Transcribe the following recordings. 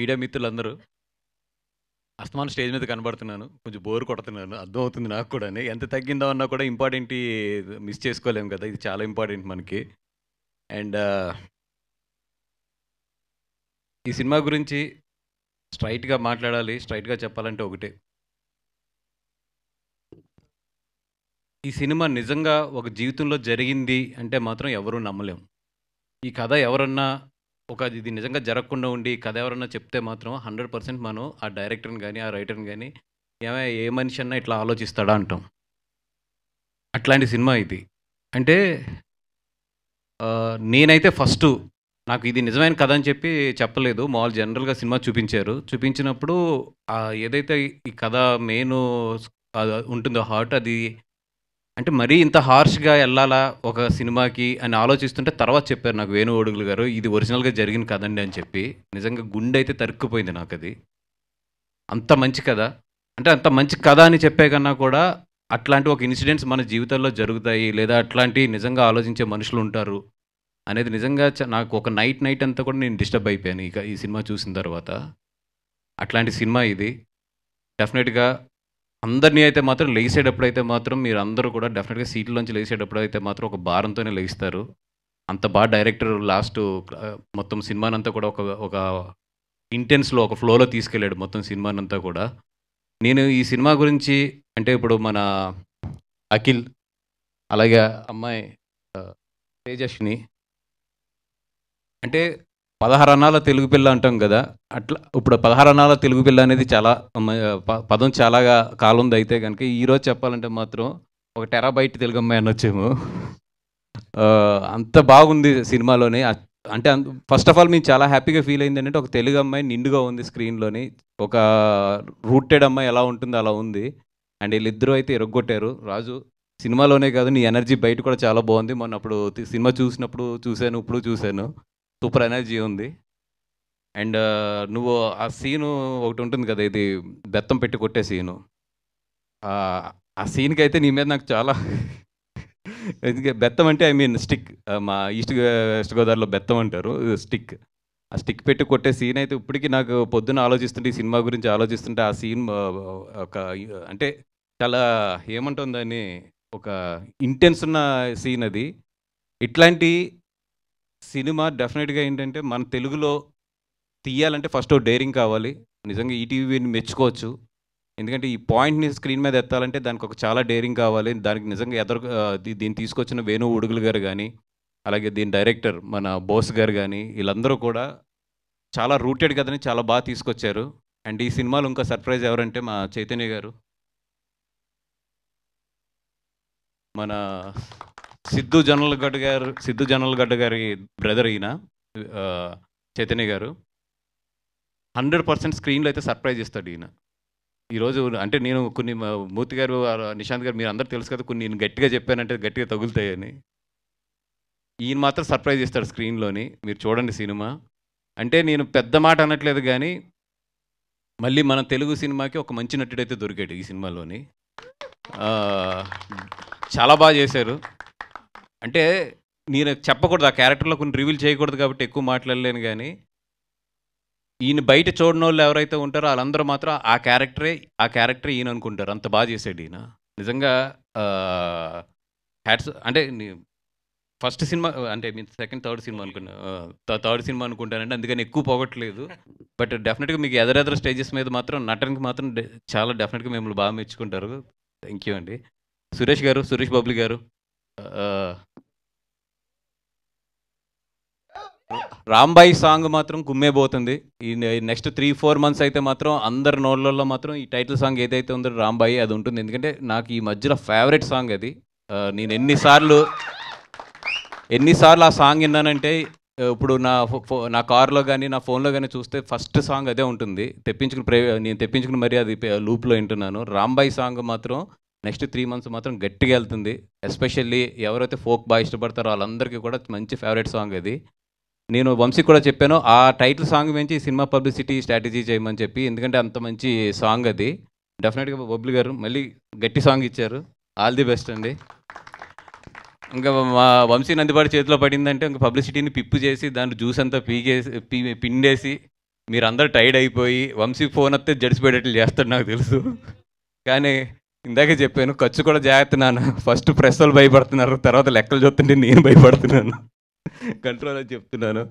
Media మిత్రులందరూ అస్తమానం stage మీద కనబడుతున్నాను. కొంచెం బోర్ కొడుతున్నాను. అర్థమవుతుంది నాకు కూడాని. ఎంత తగ్గిందో అన్నా కూడా ఇంపార్టెంట్‌యి మిస్ చేసుకోలేము కదా! ఇది చాలా ఇంపార్టెంట్ మనకి. అండ్ ఈ సినిమా గురించి స్ట్రెయిట్‌గా మాట్లాడాలి, స్ట్రెయిట్‌గా చెప్పాలంటే ఒకటే. ఈ సినిమా నిజంగా ఒక జీవితంలో జరిగింది అంటే మాత్రం ఎవరు నమ్మలేం. ఈ కథ ఎవరన్నా ఇది నిజంగా జరగకుండా ఉండి ఈ కథ ఎవరన్నా చెప్తే మాత్రం 100% మనం ఆ డైరెక్టర్‌ని గాని, ఆ రైటర్‌ని గాని ఏమయ్య ఏ మనిషి అన్నా ఇట్లా ఆలోచిస్తాడా అంటాం. అట్లాంటి సినిమా ఇది. అంటే నేనైతే ఫస్టు నాకు ఇది నిజమైన కథ అని చెప్పి చెప్పలేదు. మామూలు జనరల్‌గా సినిమా చూపించారు. చూపించినప్పుడు ఏదైతే ఈ కథ మెయిను ఉంటుందో హార్ట్ అది అంటే మరీ ఇంత హార్ష్‌గా ఎళ్ళాలా ఒక సినిమాకి అని ఆలోచిస్తుంటే తర్వాత చెప్పారు నాకు వేణు ఓడుగులు గారు. ఇది ఒరిజినల్‌గా జరిగిన కథండి అని చెప్పి. నిజంగా గుండె అయితే తరుక్కుపోయింది నాకది. అంత మంచి కథ. అంటే అంత మంచి కథ అని చెప్పే కన్నా కూడా అట్లాంటి ఒక ఇన్సిడెంట్స్ మన జీవితాల్లో జరుగుతాయి. లేదా అట్లాంటి నిజంగా ఆలోచించే మనుషులుంటారు. అనేది నిజంగా నాకు ఒక నైట్ అంతా కూడా నేను డిస్టర్బ్ అయిపోయాను ఈ సినిమా చూసిన తర్వాత. అట్లాంటి సినిమా ఇది. డెఫినెట్‌గా అందరిని అయితే మాత్రం లెగిసేటప్పుడైతే మాత్రం మీరందరూ కూడా డెఫినెట్‌గా సీట్‌లోంచి లెగిసేటప్పుడైతే మాత్రం ఒక భారంతోనే లెగిస్తారు. అంత డైరెక్టర్ లాస్టు మొత్తం సినిమానంతా కూడా ఒక ఇంటెన్స్‌లో ఒక ఫ్లోలో తీసుకెళ్ళాడు మొత్తం సినిమానంతా కూడా. నేను ఈ సినిమా గురించి అంటే ఇప్పుడు మన అఖిల్, అలాగే అమ్మాయి తేజస్విని అంటే 16 అన్నాల తెలుగు పిల్ల అంటాం కదా! అట్లా ఇప్పుడు 16 అన్నాల తెలుగు పిల్ల అనేది చాలా పదం చాలా కాలంది అయితే గనుక ఈరోజు చెప్పాలంటే మాత్రం ఒక టెరాబైట్ తెలుగు అమ్మాయి అనొచ్చేమో. అంత బాగుంది సినిమాలోని. అంటే ఫస్ట్ ఆఫ్ ఆల్ మేము చాలా హ్యాపీగా ఫీల్ అయింది ఏంటంటే ఒక తెలుగు అమ్మాయి నిండుగా ఉంది స్క్రీన్‌లోని. ఒక రూటెడ్ అమ్మాయి ఎలా ఉంటుందో అలా ఉంది. అండ్ వీళ్ళిద్దరూ అయితే ఇరగ్గొట్టారు. రాజు సినిమాలోనే కాదు నీ ఎనర్జీ బయట కూడా చాలా బాగుంది. మొన్న అప్పుడు సినిమా చూసినప్పుడు చూశాను, ఇప్పుడు చూశాను. సూపర్ ఎనర్జీ ఉంది. అండ్ నువ్వు ఆ సీను ఒకటి ఉంటుంది కదా! ఇది బెత్తం పెట్టి కొట్టే సీను. ఆ సీన్‌కి అయితే నీ మీద నాకు చాలా ఎందుకంటే బెత్తం అంటే ఐ మీన్ స్టిక్. మా వెస్ట్ గోదావరిలో బెత్తం అంటారు. స్టిక్. ఆ స్టిక్ పెట్టి కొట్టే సీన్ అయితే ఇప్పటికి నాకు పొద్దున్న ఆలోచిస్తుంటే ఈ సినిమా గురించి ఆలోచిస్తుంటే ఆ సీన్ ఒక అంటే చాలా ఏమంటాం దాన్ని ఒక ఇంటెన్స్ ఉన్న సీన్ అది. ఇట్లాంటి సినిమా డెఫినెట్‌గా ఏంటంటే మన తెలుగులో తీయాలంటే ఫస్ట్ డేరింగ్ కావాలి. నిజంగా ఈటీవీని మెచ్చుకోవచ్చు. ఎందుకంటే ఈ పాయింట్‌ని స్క్రీన్ మీద ఎత్తాలంటే దానికి ఒక చాలా డేరింగ్ కావాలి. దానికి నిజంగా దీన్ని తీసుకొచ్చిన వేణు ఉడుగులు గారు గానీ, అలాగే దీని డైరెక్టర్ మన బోస్ గారు గానీ, వీళ్ళందరూ కూడా చాలా రూటెడ్ కథని చాలా బాగా తీసుకొచ్చారు. అండ్ ఈ సినిమాలో ఇంకా సర్ప్రైజ్ ఎవరంటే మా చైతన్య గారు. మన సిద్ధు జొన్నలగడ్డ గారి బ్రదర్ ఈయన చైతన్య గారు. 100% స్క్రీన్‌లో అయితే సర్ప్రైజ్ ఇస్తాడు ఈయన. ఈరోజు అంటే నేను కొన్ని మూర్తి గారు, నిశాంత్ గారు మీరందరూ తెలుసు కదా! కొన్ని నేను గట్టిగా చెప్పానంటే గట్టిగా తగులుతాయని. ఈయన మాత్రం సర్ప్రైజ్ ఇస్తాడు స్క్రీన్‌లోని. మీరు చూడండి సినిమా. అంటే నేను పెద్ద మాట అనట్లేదు గానీ, మళ్ళీ మన తెలుగు సినిమాకి ఒక మంచి నటుడైతే దొరికాడు ఈ సినిమాలోని. చాలా బాగా చేశారు. అంటే నేను చెప్పకూడదు ఆ క్యారెక్టర్‌లో కొన్ని రివీల్ చేయకూడదు కాబట్టి ఎక్కువ మాట్లాడలేను గానీ, ఈయన బయట చూడనోళ్ళు ఎవరైతే ఉంటారో ఆళ్ళందరూ మాత్రం ఆ క్యారెక్టరే ఈయన అనుకుంటారు. అంత బాగా చేశాడు ఈయన. నిజంగా అంటే ఫస్ట్ సినిమా అంటే థర్డ్ సినిమా అనుకున్నా. థర్డ్ సినిమా అనుకుంటానండి. అందుకని ఎక్కువ పొగట్లేదు. బట్ డెఫినెట్‌గా మీకు ఎదరెదర స్టేజెస్ మీద మాత్రం నటనకి మాత్రం చాలా డెఫినెట్‌గా మిమ్మల్ని బాగా మెచ్చుకుంటారు. థ్యాంక్ యూ అండి. సురేష్ బబ్లీ గారు. రాంబాయి సాంగ్ మాత్రం కుమ్మేబోతుంది. ఈ నెక్స్ట్ 3-4 మంత్స్ అయితే మాత్రం అందరి నోళ్ళల్లో మాత్రం ఈ టైటిల్ సాంగ్ ఏదైతే ఉందో రాంబాయి అది ఉంటుంది. ఎందుకంటే నాకు ఈ మధ్యలో ఫేవరెట్ సాంగ్ అది. నేను ఎన్నిసార్లు ఆ సాంగ్ విన్నానంటే ఇప్పుడు నా కార్లో కానీ నా ఫోన్లో కానీ చూస్తే ఫస్ట్ సాంగ్ అదే ఉంటుంది. నేను తెప్పించుకుని మరీ అది లూప్లో వింటున్నాను. రాంబాయి సాంగ్ మాత్రం నెక్స్ట్ 3 మంత్స్ మాత్రం గట్టిగా వెళ్తుంది. ఎస్పెషల్లీ ఎవరైతే ఫోక్ బాగా ఇష్టపడతారో వాళ్ళందరికీ కూడా మంచి ఫేవరెట్ సాంగ్ అది. నేను వంశీకి కూడా చెప్పాను ఆ టైటిల్ సాంగ్ గురించి సినిమా పబ్లిసిటీ స్ట్రాటజీ చేయమని చెప్పి. ఎందుకంటే అంత మంచి సాంగ్ అది. డెఫినెట్‌గా బబ్లీ గారు మళ్ళీ గట్టి సాంగ్ ఇచ్చారు. ఆల్ ది బెస్ట్ అండి. ఇంకా మా వంశీ నందిపాటి చేతిలో పడిందంటే ఇంక పబ్లిసిటీని పిప్పు చేసి దాంట్లో జ్యూస్ అంతా పిండేసి మీరందరూ టైర్డ్ అయిపోయి వంశీ ఫోన్ వస్తే జడిసిపోయేటట్లు చేస్తాడు నాకు తెలుసు. కానీ ఇందాకే చెప్పాను, ఖర్చు కూడా జాగ్రత్త నాన్న. ఫస్ట్ ప్రెస్ వాళ్ళు భయపడుతున్నారు, తర్వాత లెక్కలు చూస్తుంటే నేను భయపడుతున్నాను. కంట్రోల్ అని చెప్తున్నాను.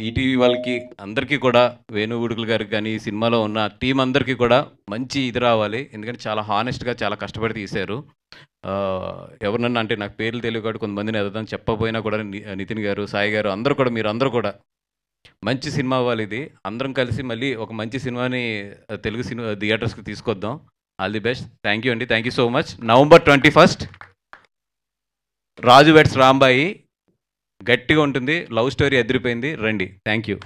ఈటీవీ వాళ్ళకి అందరికీ కూడా, వేణుగుడుకులు గారికి కానీ ఈ సినిమాలో ఉన్న టీం అందరికీ కూడా మంచి ఇది రావాలి. ఎందుకంటే చాలా హానెస్ట్గా చాలా కష్టపడి తీశారు. ఎవరినన్నా అంటే నాకు పేర్లు తెలియదు కాబట్టి కొంతమందిని ఎదదాం చెప్పకపోయినా కూడా నితిన్ గారు, సాయి గారు అందరూ కూడా, మీరు అందరూ కూడా మంచి సినిమా అవ్వాలి. ఇది అందరం కలిసి మళ్ళీ ఒక మంచి సినిమాని తెలుగు సినిమా థియేటర్స్కి తీసుకొద్దాం. All the best. Thank you అండి. Thank you so much. November 21 Raju weds Rambai గట్టిగా ఉంటుంది. లవ్ స్టోరీ ఎదిరిపోయింది. రండి. Thank you.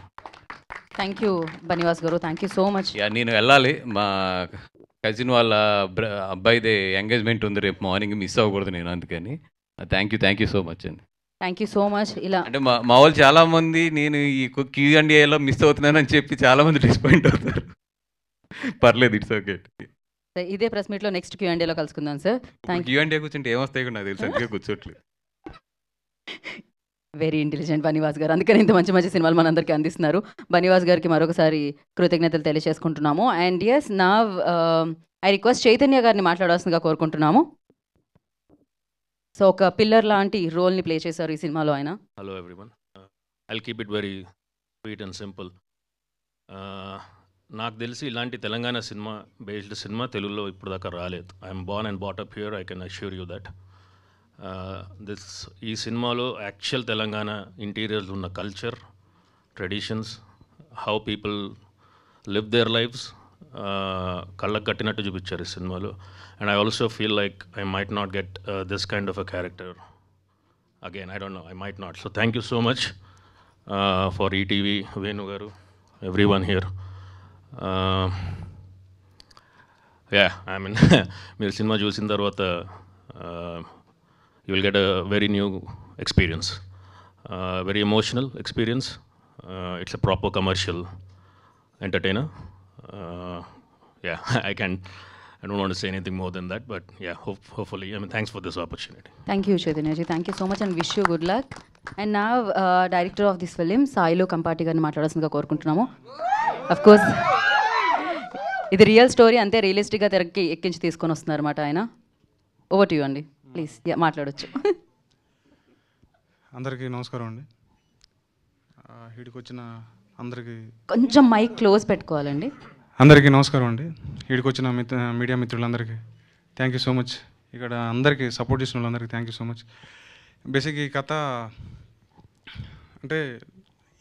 థ్యాంక్ యూ బనివాస్ గారు. Thank you so much. నేను వెళ్ళాలి, మా కజిన్ వాళ్ళ అబ్బాయిదే ఎంగేజ్మెంట్ ఉంది రేపు మార్నింగ్, మిస్ అవ్వకూడదు నేను, అందుకని థ్యాంక్ యూ సో మచ్ అండి. Thank you so much. ఇలా అంటే మా వాళ్ళు చాలామంది నేను ఈ Q&Aలో మిస్ అవుతున్నానని చెప్పి చాలామంది డిసప్పాయింట్ అవుతారు. పర్లేదు, ఇట్స్ ఓకే. ఇదే ప్రెస్ మీట్లో నెక్స్ట్ Q&Aలో కలుసుకుందాం సార్. Q&A కూర్చుంటే ఏమొస్తాయి నాకు తెలుసు, అందుకే కూర్చోట్లేదు. వెరీ ఇంటెలిజెంట్ బనివాస్ గారు, అందుకని ఇంత మంచి మంచి సినిమాలు మనందరికీ అందిస్తున్నారు. బనివాస్ గారికి మరొకసారి కృతజ్ఞతలు తెలియజేసుకుంటున్నాము. అండ్ ఎస్ నా ఐ రిక్వెస్ట్ చైతన్య గారిని మాట్లాడాల్సిందిగా కోరుకుంటున్నాము. సో ఒక పిల్లర్ లాంటి రోల్ని ప్లే చేశారు ఈ సినిమాలో ఆయన. Hello everyone, I'll keep it very sweet and simple. నాకు తెలిసి ఇలాంటి తెలంగాణ సినిమా బేస్డ్ సినిమా తెలుగులో ఇప్పుడు దాకా రాలేదు. I'm born and brought up here, I can assure you that. ఈ సినిమాలో యాక్చువల్ తెలంగాణ ఇంటీరియర్స్ ఉన్న culture, traditions, how people live their lives కళ్ళకు కట్టినట్టు చూపించారు ఈ సినిమాలో. And I also feel like I might not get this kind of a character again. I don't know, I might not. So thank you so much for ETV, Venu గారు, everyone here. I mean మీరు cinema చూసిన తర్వాత you will get a very new experience, very emotional experience. It's a proper commercial entertainer. I don't want to say anything more than that, but yeah, hopefully, I mean, thanks for this opportunity. Thank you Chaitanya ji, thank you so much and wish you good luck. And now director of this film Sailu Kampati గారిని మాట్లాడాల్సిందిగా కోరుకుంటున్నాము. Of course ఇది real story, అంతే రియలిస్టిక్గా తెరకి ఎక్కించి తీసుకొని వస్తున్నారు అన్నమాట ఆయన. ఓవర్ టు యూ అండి, ప్లీజ్ మాట్లాడవచ్చు. అందరికీ నమస్కారం అండి. వీడికి వచ్చిన అందరికీ కొంచెం మైక్ క్లోజ్ పెట్టుకోవాలండి. అందరికీ నమస్కారం అండి. వీడికి వచ్చిన మీడియా మిత్రులందరికీ థ్యాంక్ యూ సో మచ్. ఇక్కడ అందరికీ సపోర్ట్ చేసిన వాళ్ళందరికీ thank you so much. Basic ఈ కథ అంటే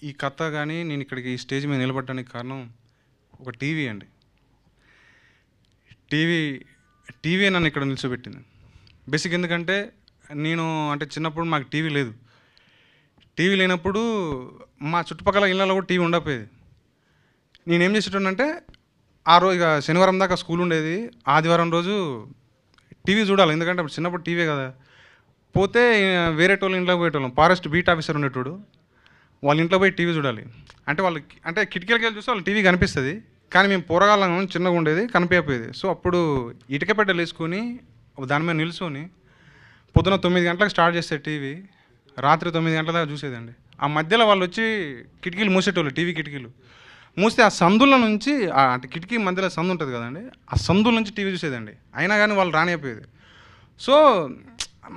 ఈ కథ కానీ నేను ఇక్కడికి ఈ స్టేజ్ మీద నిలబడడానికి కారణం ఒక టీవీ అండి. టీవీ నన్ను ఇక్కడ నిల్చోబెట్టింది. బేసిక్ ఎందుకంటే నేను అంటే చిన్నప్పుడు మాకు టీవీ లేదు. టీవీ లేనప్పుడు మా చుట్టుపక్కల ఇళ్ళలో కూడా టీవీ ఉండకపోయేది. నేనేం చేసేటోనంటే ఆ రోజు ఇక శనివారం దాకా స్కూల్ ఉండేది, ఆదివారం రోజు టీవీ చూడాలి. ఎందుకంటే అప్పుడు చిన్నప్పుడు టీవీ కదా. పోతే వేరే వాళ్ళ ఇంట్లోకి పోయేటోళ్ళం. ఫారెస్ట్ బీట్ ఆఫీసర్ ఉండేటోడు, వాళ్ళ ఇంట్లో పోయి టీవీ చూడాలి. అంటే వాళ్ళు అంటే కిటికీలకి వెళ్ళి చూస్తే వాళ్ళు టీవీ కనిపిస్తుంది, కానీ మేము పోరగాళ్ళం చిన్నగా ఉండేది, కనిపించకపోయేది. సో అప్పుడు ఇటుక పెట్టెలు వేసుకొని దాని మీద నిల్చొని పొద్దున 9 గంటలకు స్టార్ట్ చేస్తే టీవీ రాత్రి 9 గంటల దాకా చూసేదండి. ఆ మధ్యలో వాళ్ళు వచ్చి కిటికీలు మూసేటోళ్ళు, టీవీ కిటికీలు మూస్తే ఆ సందుల నుంచి అంటే కిటికీ మధ్యలో సందు ఉంటుంది కదండి, ఆ సందుల నుంచి టీవీ చూసేదండి. అయినా కానీ వాళ్ళు రానిపోయేది. సో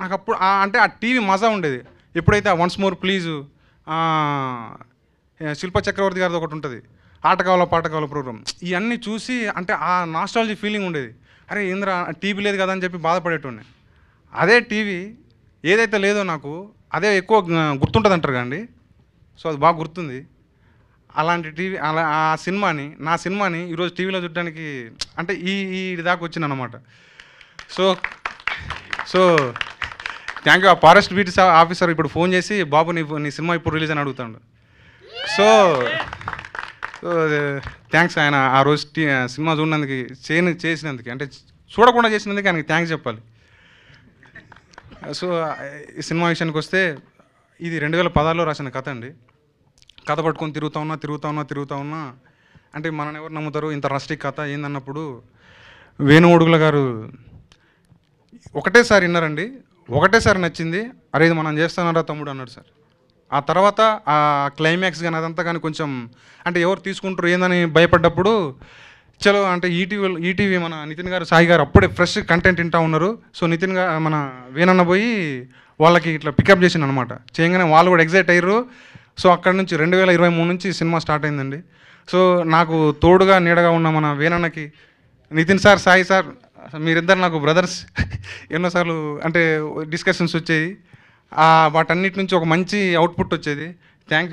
నాకు అప్పుడు అంటే ఆ టీవీ మజా ఉండేది. ఎప్పుడైతే ఆ వన్స్ మోర్ ప్లీజు, శిల్ప చక్రవర్తి గారిది ఒకటి ఉంటుంది, ఆట కావాలా పాట కావాలా ప్రోగ్రామ్, ఇవన్నీ చూసి అంటే ఆ నాస్టాలజీ ఫీలింగ్ ఉండేది. అరే ఏంద్రా టీవీ లేదు కదా అని చెప్పి బాధపడేటోడిని. అదే టీవీ ఏదైతే లేదో నాకు అదే ఎక్కువ గుర్తుంటుంది అంటారు కదండి. సో అది బాగా గుర్తుంది. అలాంటి టీవీ నా సినిమాని ఈరోజు టీవీలో చూడడానికి అంటే ఈ దాకా వచ్చింది అన్నమాట. So thank you. ఆ ఫారెస్ట్ బీట్ ఆఫీసర్ ఇప్పుడు ఫోన్ చేసి బాబు నీ సినిమా ఇప్పుడు రిలీజ్ అని అడుగుతాడు. సో థ్యాంక్స్ ఆయన ఆ రోజు సినిమా చూడడానికి చేసినందుకు, అంటే చూడకుండా చేసినందుకు ఆయనకి థ్యాంక్స్ చెప్పాలి. సో ఈ సినిమా విషయానికి వస్తే ఇది 2016లో రాసిన కథ అండి. కథ పట్టుకొని తిరుగుతా ఉన్నా అంటే మనని ఎవరు నమ్ముతారు, ఇంత రస్టిక్ కథ ఏందన్నప్పుడు వేణుగుడుగుల గారు ఒకటేసారి విన్నారండి, ఒకటేసారి నచ్చింది. అరే ఇది మనం చేస్తానరా తమ్ముడు అన్నాడు సార్. ఆ తర్వాత ఆ క్లైమాక్స్ కానీ అదంతా కానీ కొంచెం అంటే ఎవరు తీసుకుంటారు ఏందని భయపడ్డప్పుడు చలో అంటే ఈటీవీ మన నితిన్ గారు సాయి గారు అప్పుడే ఫ్రెష్ కంటెంట్ వింటూ ఉన్నారు. సో నితిన్ గారు మన వేనన్న పోయి వాళ్ళకి ఇట్లా పికప్ చేసిండు అనమాట. చేయగానే వాళ్ళు కూడా ఎగ్జైట్ అయ్యారు. సో అక్కడ నుంచి 2023 నుంచి సినిమా స్టార్ట్ అయిందండి. సో నాకు తోడుగా నీడగా ఉన్న మన వేనన్నకి నితిన్ సార్ సాయి సార్ మీరిద్దరు నాకు బ్రదర్స్. ఎన్నోసార్లు అంటే డిస్కషన్స్ వచ్చేవి, వాటన్నిటి నుంచి ఒక మంచి అవుట్పుట్ వచ్చేది. థ్యాంక్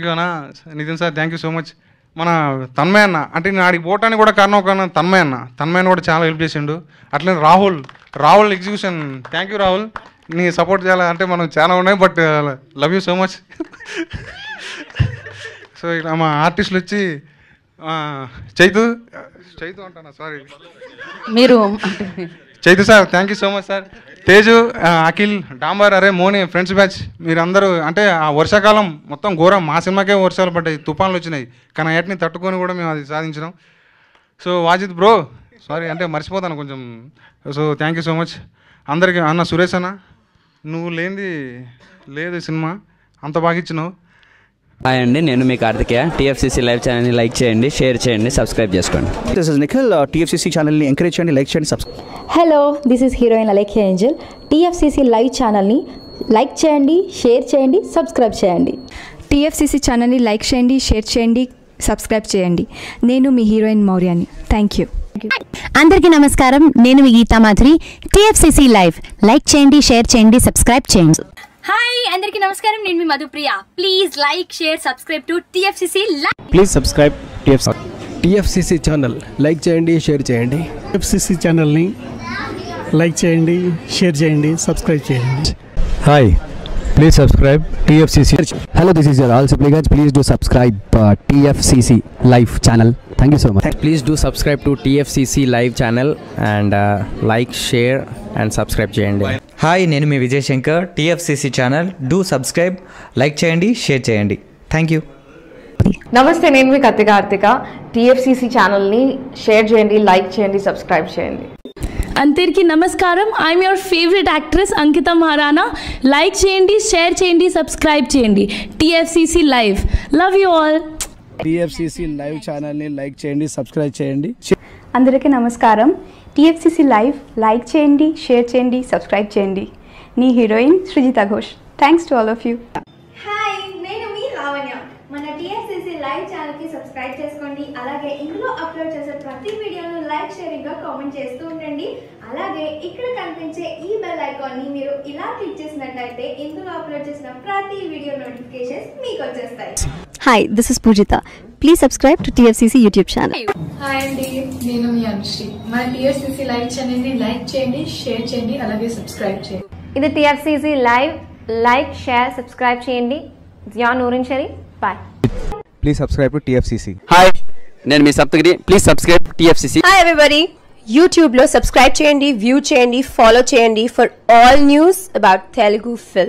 యూ అన్న Nitin sir, thank you so much. మన తన్మయ్ అన్న అంటే నేను ఆడికి పోవటానికి కూడా కారణం ఒక తన్మయ్ అన్న కూడా చాలా హెల్ప్ చేసిండు. అట్లనే Rahul execution, thank you Rahul, నీ సపోర్ట్ చేయాలంటే మనం చాలా ఉన్నాయి, but love you so much. So ఇక్కడ మా ఆర్టిస్టులు వచ్చి చైతు అంటానా, సారీ మీరు Chaitu sir, thank you so much sir. Teju, Akhil, డాంబర్, అరే మోని, ఫ్రెండ్స్ బ్యాచ్ మీరందరూ అంటే ఆ వర్షాకాలం మొత్తం ఘోరం. మా సినిమాకే వర్షాలు పడ్డాయి, తుఫాన్లు వచ్చినాయి, కానీ వాటిని తట్టుకొని కూడా మేము అది సాధించినాం. సో వాజిద్ బ్రో, సారీ అంటే మర్చిపోతాను కొంచెం. So thank you so much అందరికీ. అన్న సురేష్ అన్న, నువ్వు లేనిది లేదు సినిమా, అంత బాగా ఇచ్చినావు. హాయ్ అండి, నేను మీ కార్తికేయ. టీఎఫ్సీసీ లైవ్ ఛానల్ని లైక్ చేయండి, షేర్ చేయండి, సబ్స్క్రైబ్ చేసుకోండి. This is Nikhil. టీఎఫ్సీసీ ఛానల్ని ఎంకరేజ్ చేయండి, లైక్ చేయండి, subscribe. Hello, this is heroine Alekhya Angel. TFCC live ఛానల్ని లైక్ చేయండి, షేర్ చేయండి, సబ్స్క్రైబ్ చేయండి. టీఎఫ్సీసీ ఛానల్ని లైక్ చేయండి, షేర్ చేయండి, సబ్స్క్రైబ్ చేయండి. నేను మీ హీరోయిన్ మౌర్యాని. Thank you. అందరికీ నమస్కారం, నేను మీ Geetha Madhuri. TFCC live like చేయండి, షేర్ చేయండి, సబ్స్క్రైబ్ చేయండి. హాయ్ అందరికీ నమస్కారం, నేను మీ Madhupriya. Please like share subscribe to TFCC live. Please subscribe TFCC channel. Like చేయండి, షేర్ చేయండి. టీఎఫ్సీసీ ఛానల్ని లైక్ చేయండి, షేర్ చేయండి, సబ్స్క్రైబ్ చేయండి. Hi, please subscribe TFCC. Hello, this is your all Sipligunj. Please do subscribe TFCC live channel. Thank you so much. Please do subscribe to TFCC live channel and like, share and subscribe చేయండి. Hi, నేను మీ Vijay Shankar. TFCC channel do subscribe, like చేయండి, share చేయండి. Thank you. నమస్తే, నేను మీ Karthika. TFCC ఛానల్ని share చేయండి, like చేయండి, సబ్స్క్రైబ్ చేయండి. అందరికీ నమస్కారం, I'm your favourite actress Ankita Maharana. Like చేయండి, షేర్ చేయండి, సబ్స్క్రైబ్ చేయండి. TFCC live, love you all. TFCC live ఛానల్ని లైక్ చేయండి, సబ్స్క్రైబ్ చేయండి. అందరికీ నమస్కారం. టీఎఫ్సీసీ లైవ్ లైక్ చేయండి, షేర్ చేయండి, సబ్స్క్రైబ్ చేయండి. నీ heroine Srujitha Ghosh. Thanks to all of you. Hi, నేను మీ లావణ్య. మన టీఎఫ్సీసీ లైవ్ ఛానల్కి సబ్స్క్రైబ్ చేసుకోండి. అలాగే ఇందులో అప్లోడ్ చేసే ప్రతి వీడియోను లైక్, షేరింగ్గా కామెంట్ చేస్తూ ఉండండి. అలాగే ఇక్కడ కనిపించే ఈ బెల్ ఐకాన్ని మీరు ఇలా క్లిక్ చేసినట్లయితే ఇందులో అప్లోడ్ చేసిన ప్రతి వీడియో నోటిఫికేషన్స్ మీకు వచ్చేస్తాయి. Hi, this is Poojitha. Please subscribe to TFCC YouTube channel. Hi అండి, నేను మీ అనుశ్రీ. మన టీఎఫ్సీసీ లైవ్ ఛానల్ని లైక్ చేయండి, షేర్ చేయండి, అలాగే సబ్స్క్రైబ్ చేయండి. ఇది TFCC live, like, share, subscribe చేయండి. Zia Noorin Shari. Bye. Please subscribe to TFCC. Hi, నేను మీ Saptagiri. Please subscribe TFCC. Hi everybody, యూట్యూబ్లో సబ్స్క్రైబ్ చేయండి, వ్యూ చేయండి, ఫాలో చేయండి for all news about Telugu film.